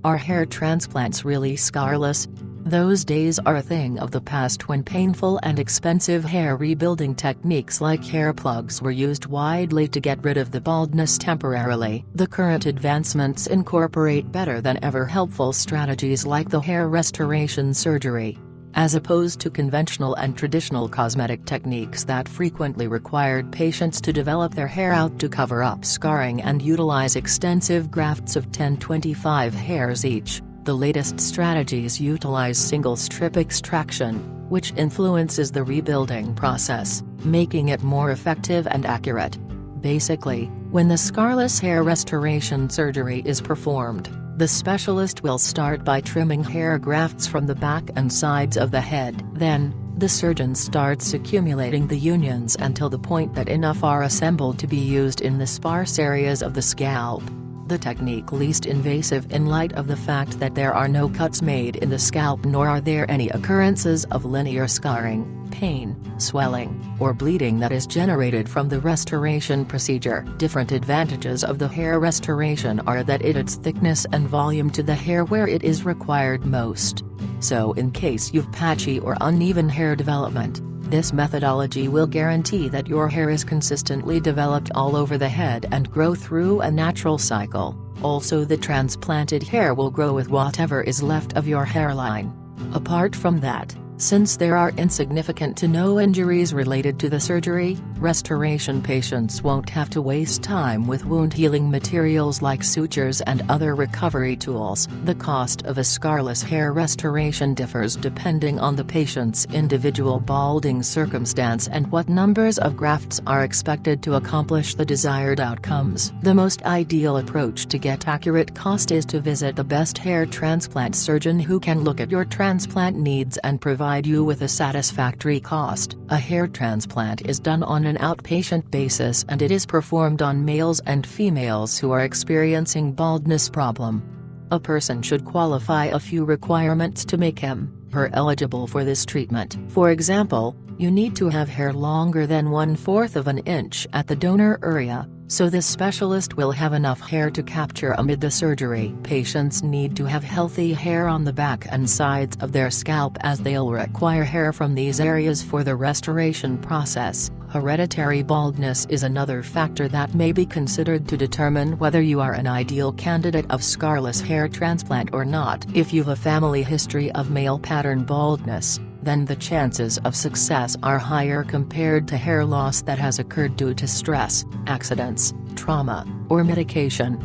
Are hair transplants really scarless? Those days are a thing of the past when painful and expensive hair rebuilding techniques like hair plugs were used widely to get rid of the baldness temporarily. The current advancements incorporate better than ever helpful strategies like the hair restoration surgery. As opposed to conventional and traditional cosmetic techniques that frequently required patients to develop their hair out to cover up scarring and utilize extensive grafts of 10-25 hairs each, the latest strategies utilize single strip extraction, which influences the rebuilding process, making it more effective and accurate. Basically, when the scarless hair restoration surgery is performed, the specialist will start by trimming hair grafts from the back and sides of the head. Then, the surgeon starts accumulating the unions until the point that enough are assembled to be used in the sparse areas of the scalp. The technique least invasive in light of the fact that there are no cuts made in the scalp nor are there any occurrences of linear scarring, pain, swelling, or bleeding that is generated from the restoration procedure. Different advantages of the hair restoration are that it adds thickness and volume to the hair where it is required most. So in case you've patchy or uneven hair development, this methodology will guarantee that your hair is consistently developed all over the head and grow through a natural cycle. Also, the transplanted hair will grow with whatever is left of your hairline. Apart from that, since there are insignificant to no injuries related to the surgery, restoration patients won't have to waste time with wound healing materials like sutures and other recovery tools. The cost of a scarless hair restoration differs depending on the patient's individual balding circumstance and what numbers of grafts are expected to accomplish the desired outcomes. The most ideal approach to get accurate cost is to visit the best hair transplant surgeon who can look at your transplant needs and provide you with a satisfactory cost. A hair transplant is done on an outpatient basis and it is performed on males and females who are experiencing baldness problem. A person should qualify a few requirements to make him/her eligible for this treatment. For example, you need to have hair longer than 1/4 of an inch at the donor area, so the specialist will have enough hair to capture amid the surgery. Patients need to have healthy hair on the back and sides of their scalp as they'll require hair from these areas for the restoration process. Hereditary baldness is another factor that may be considered to determine whether you are an ideal candidate of scarless hair transplant or not. If you've a family history of male pattern baldness, then the chances of success are higher compared to hair loss that has occurred due to stress, accidents, trauma, or medication.